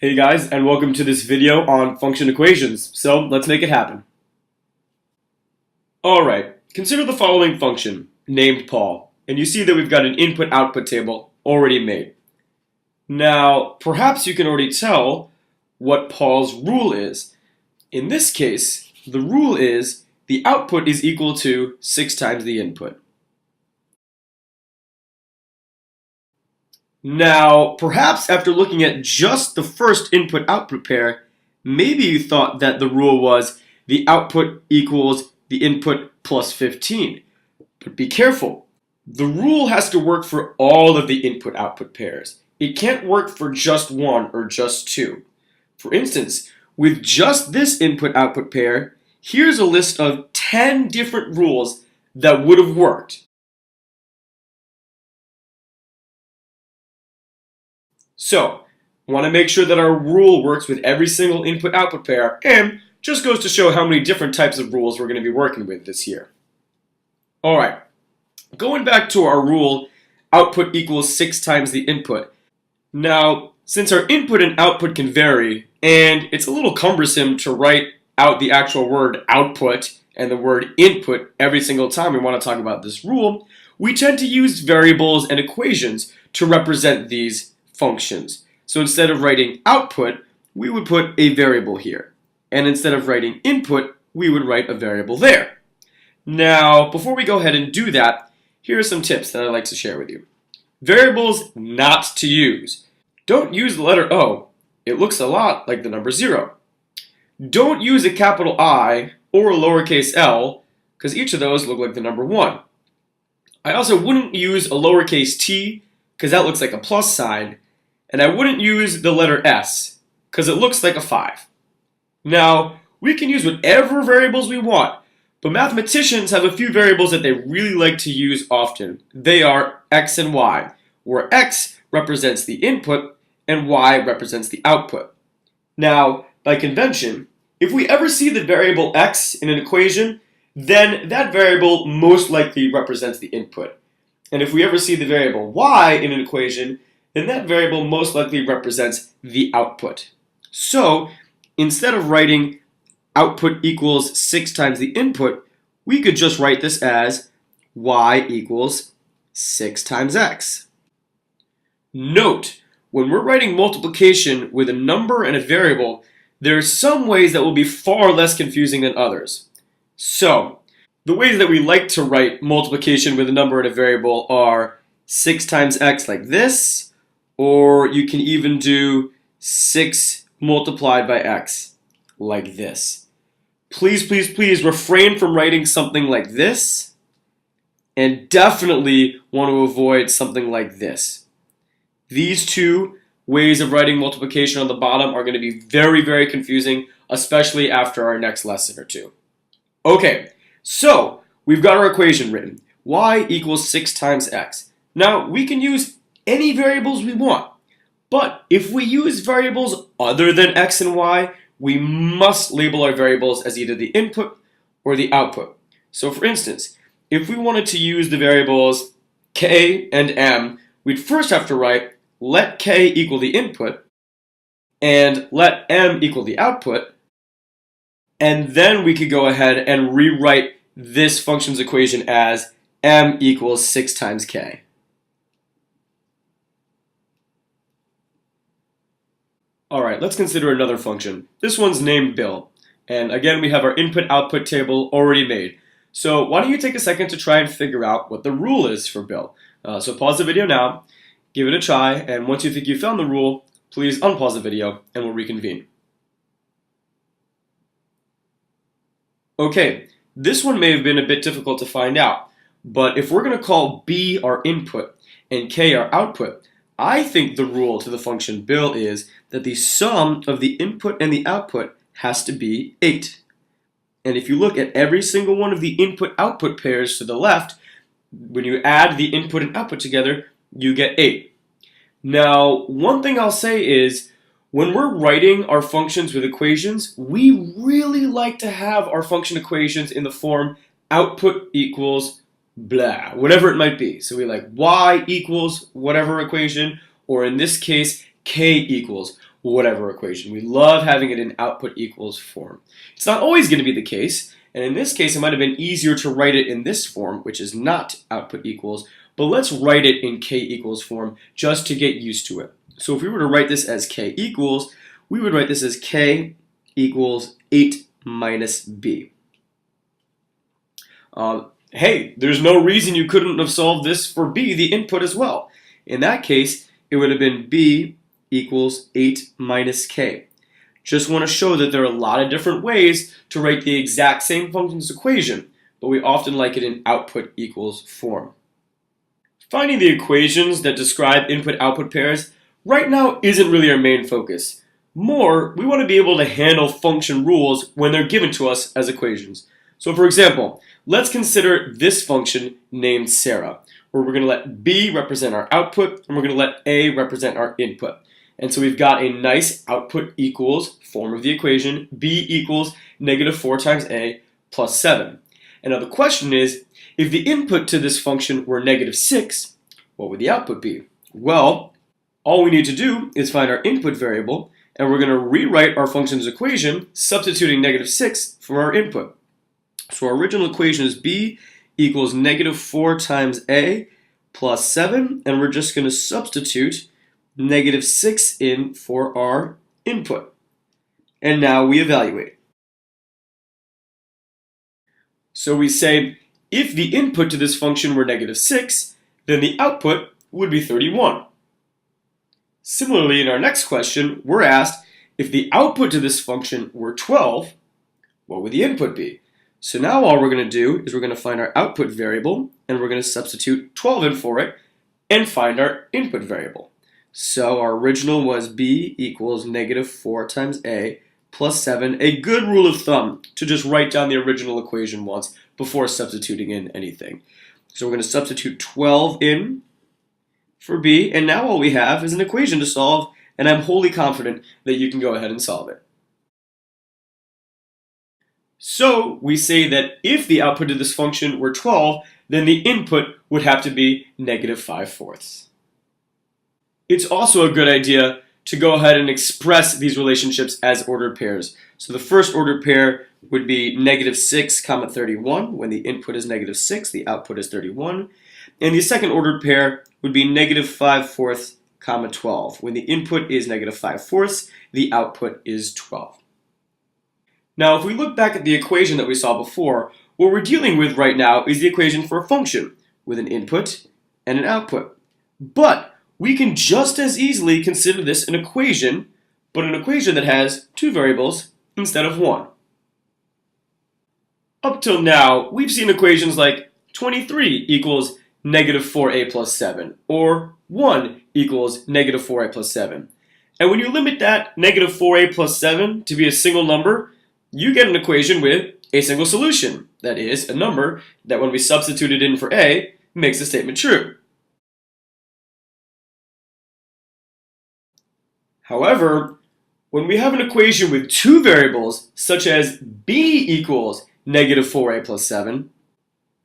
Hey guys, and welcome to this video on function equations. So let's make it happen. Alright, consider the following function, named Paul, and you see that we've got an input-output table already made. Now, perhaps you can already tell what Paul's rule is. In this case, the rule is the output is equal to 6 times the input. Now, perhaps after looking at just the first input-output pair, maybe you thought that the rule was the output equals the input plus 15. But be careful. The rule has to work for all of the input-output pairs. It can't work for just one or just two. For instance, with just this input-output pair, here's a list of 10 different rules that would have worked. So, want to make sure that our rule works with every single input-output pair, and just goes to show how many different types of rules we're going to be working with this year. Alright, going back to our rule, output equals 6 times the input. Now, since our input and output can vary, and it's a little cumbersome to write out the actual word output and the word input every single time we want to talk about this rule, we tend to use variables and equations to represent these functions. So instead of writing output, we would put a variable here. And instead of writing input, we would write a variable there. Now, before we go ahead and do that, here are some tips that I'd like to share with you. Variables not to use. Don't use the letter O. It looks a lot like the number 0. Don't use a capital I or a lowercase l, because each of those look like the number 1. I also wouldn't use a lowercase t, because that looks like a plus sign. And I wouldn't use the letter S, because it looks like a 5. Now, we can use whatever variables we want, but mathematicians have a few variables that they really like to use often. They are x and y, where x represents the input and y represents the output. Now, by convention, if we ever see the variable x in an equation, then that variable most likely represents the input. And if we ever see the variable y in an equation, then that variable most likely represents the output. So, instead of writing output equals 6 times the input, we could just write this as y equals 6 times x. Note, when we're writing multiplication with a number and a variable, there are some ways that will be far less confusing than others. So, the ways that we like to write multiplication with a number and a variable are 6 times x like this, or you can even do 6 multiplied by x like this. Please, please, please refrain from writing something like this, and definitely want to avoid something like this. These two ways of writing multiplication on the bottom are going to be very, very confusing, especially after our next lesson or two. Okay, so we've got our equation written. Y equals 6 times x. Now, we can use any variables we want, but if we use variables other than x and y, we must label our variables as either the input or the output. So for instance, if we wanted to use the variables k and m, we'd first have to write let k equal the input and let m equal the output, and then we could go ahead and rewrite this function's equation as m equals 6 times k. Alright, let's consider another function. This one's named Bill. And again, we have our input-output table already made. So why don't you take a second to try and figure out what the rule is for Bill. So pause the video now, give it a try, and once you think you found the rule, please unpause the video and we'll reconvene. Okay, this one may have been a bit difficult to find out, but if we're going to call B our input and K our output, I think the rule to the function Bill is that the sum of the input and the output has to be 8. And if you look at every single one of the input-output pairs to the left, when you add the input and output together, you get 8. Now, one thing I'll say is, when we're writing our functions with equations, we really like to have our function equations in the form output equals blah, whatever it might be. So we like y equals whatever equation, or in this case, k equals whatever equation. We love having it in output equals form. It's not always going to be the case, and in this case it might have been easier to write it in this form, which is not output equals, but let's write it in k equals form just to get used to it. So if we were to write this as k equals, we would write this as k equals 8 minus b. Hey, there's no reason you couldn't have solved this for b, the input, as well. In that case, it would have been b equals 8 minus k. Just want to show that there are a lot of different ways to write the exact same function's equation, but we often like it in output equals form. Finding the equations that describe input-output pairs right now isn't really our main focus. More, we want to be able to handle function rules when they're given to us as equations. So for example, let's consider this function named Sarah, where we're going to let b represent our output and we're going to let a represent our input. And so we've got a nice output equals form of the equation, b equals negative 4 times a plus 7. And now the question is, if the input to this function were negative 6, what would the output be? Well, all we need to do is find our input variable, and we're going to rewrite our function's equation, substituting negative 6 for our input. So our original equation is b equals negative 4 times a plus 7, and we're just going to substitute negative 6 in for our input. And now we evaluate. So we say, if the input to this function were negative 6, then the output would be 31. Similarly, in our next question, we're asked, if the output to this function were 12, what would the input be? So now all we're going to do is we're going to find our output variable, and we're going to substitute 12 in for it, and find our input variable. So our original was b equals negative 4 times a plus 7, a good rule of thumb to just write down the original equation once before substituting in anything. So we're going to substitute 12 in for b, and now all we have is an equation to solve, and I'm wholly confident that you can go ahead and solve it. So we say that if the output to this function were 12, then the input would have to be negative 5/4. It's also a good idea to go ahead and express these relationships as ordered pairs. So the first ordered pair would be negative 6, 31. When the input is negative 6, the output is 31. And the second ordered pair would be negative 5/4, 12. When the input is negative 5/4, the output is 12. Now, if we look back at the equation that we saw before, what we're dealing with right now is the equation for a function with an input and an output. But we can just as easily consider this an equation, but an equation that has 2 variables instead of 1. Up till now, we've seen equations like 23 equals negative 4a plus 7, or 1 equals negative 4a plus 7. And when you limit that negative 4a plus 7 to be a single number, you get an equation with a single solution. That is, a number that when we substitute it in for a, makes the statement true. However, when we have an equation with 2 variables, such as b equals negative 4a plus 7,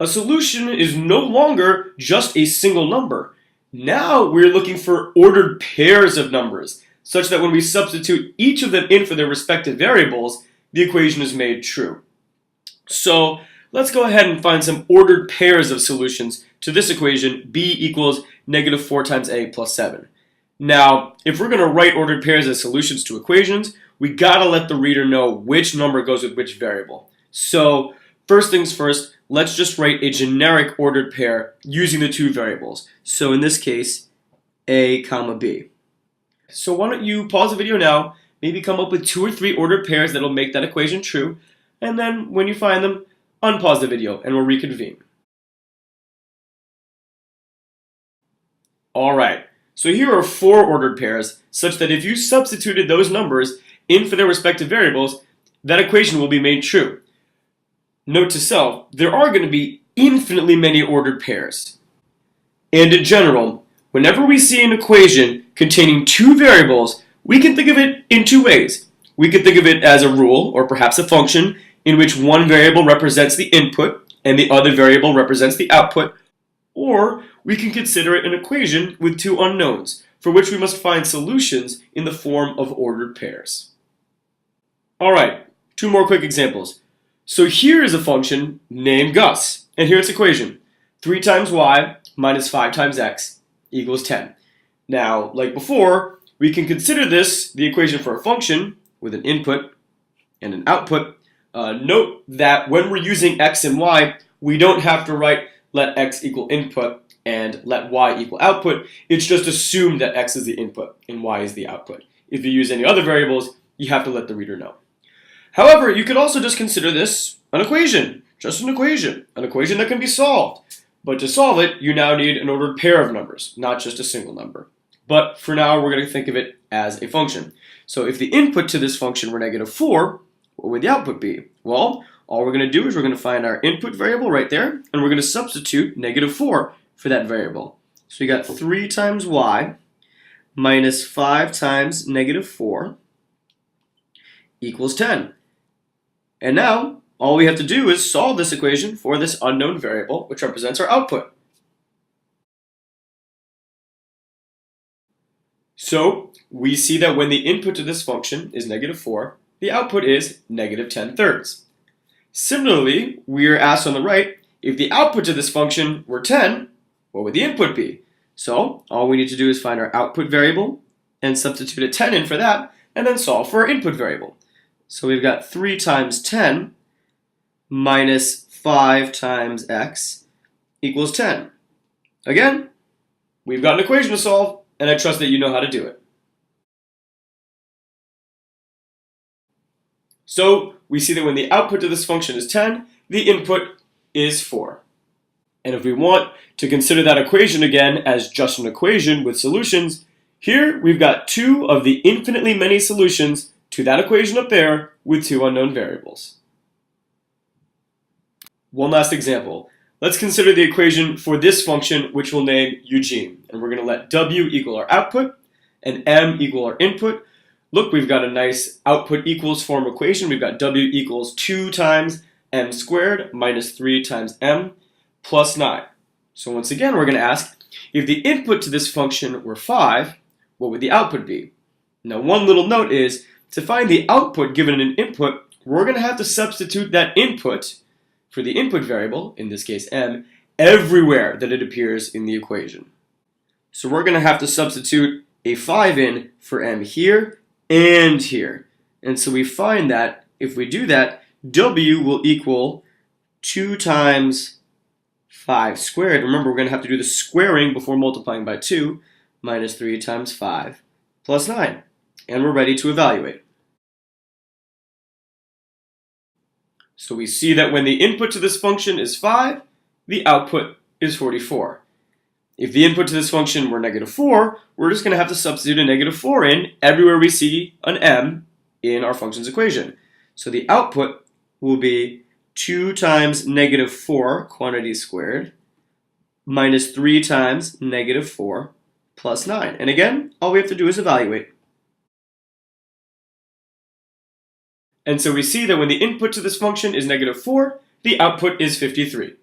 a solution is no longer just a single number. Now we're looking for ordered pairs of numbers, such that when we substitute each of them in for their respective variables, the equation is made true. So let's go ahead and find some ordered pairs of solutions to this equation, b equals negative 4 times a plus 7. Now, if we're going to write ordered pairs as solutions to equations, we gotta let the reader know which number goes with which variable. So first things first, let's just write a generic ordered pair using the 2 variables. So in this case, a comma b. So why don't you pause the video now, maybe come up with 2 or 3 ordered pairs that'll make that equation true, and then when you find them, unpause the video and we'll reconvene. Alright, so here are 4 ordered pairs such that if you substituted those numbers in for their respective variables, that equation will be made true. Note to self, there are going to be infinitely many ordered pairs. And in general, whenever we see an equation containing 2 variables, we can think of it in 2 ways. We can think of it as a rule, or perhaps a function, in which one variable represents the input and the other variable represents the output, or we can consider it an equation with 2 unknowns. for which we must find solutions in the form of ordered pairs. Alright, two more quick examples. So here is a function named Gus, and here its equation. 3 times y minus 5 times x equals 10. Now, like before, we can consider this the equation for a function with an input and an output. Note that when we're using x and y, we don't have to write let x equal input and let y equal output. It's just assumed that x is the input and y is the output. If you use any other variables, you have to let the reader know. However, you could also just consider this an equation, just an equation that can be solved. But to solve it, you now need an ordered pair of numbers, not just a single number. But for now, we're going to think of it as a function. So if the input to this function were -4, what would the output be? Well, all we're going to do is we're going to find our input variable right there, and we're going to substitute -4 for that variable. So we got 3 times y minus 5 times -4 equals 10. And now, all we have to do is solve this equation for this unknown variable, which represents our output. So, we see that when the input to this function is -4, the output is -10/3. Similarly, we are asked on the right, if the output to this function were 10, what would the input be? So, all we need to do is find our output variable and substitute a 10 in for that, and then solve for our input variable. So we've got 3 times 10 minus 5 times x equals 10. Again, we've got an equation to solve, and I trust that you know how to do it. So we see that when the output to this function is 10, the input is 4. And if we want to consider that equation again as just an equation with solutions, here we've got 2 of the infinitely many solutions to that equation up there with 2 unknown variables. One last example. Let's consider the equation for this function, which we'll name Eugene. And we're going to let w equal our output and m equal our input. Look, we've got a nice output equals form equation. We've got w equals 2 times m squared minus 3 times m plus 9. So once again, we're going to ask, if the input to this function were 5, what would the output be? Now, one little note is, to find the output given an input, we're going to have to substitute that input for the input variable, in this case m, everywhere that it appears in the equation. So we're going to have to substitute a 5 in for m here and here. And so we find that if we do that, w will equal 2 times 5 squared. Remember, we're going to have to do the squaring before multiplying by 2, minus 3 times 5 plus 9. And we're ready to evaluate. So we see that when the input to this function is 5, the output is 44. If the input to this function were -4, we're just going to have to substitute a -4 in everywhere we see an m in our function's equation. So the output will be 2 times -4 quantity squared minus 3 times -4 plus 9. And again, all we have to do is evaluate. And so we see that when the input to this function is -4, the output is 53.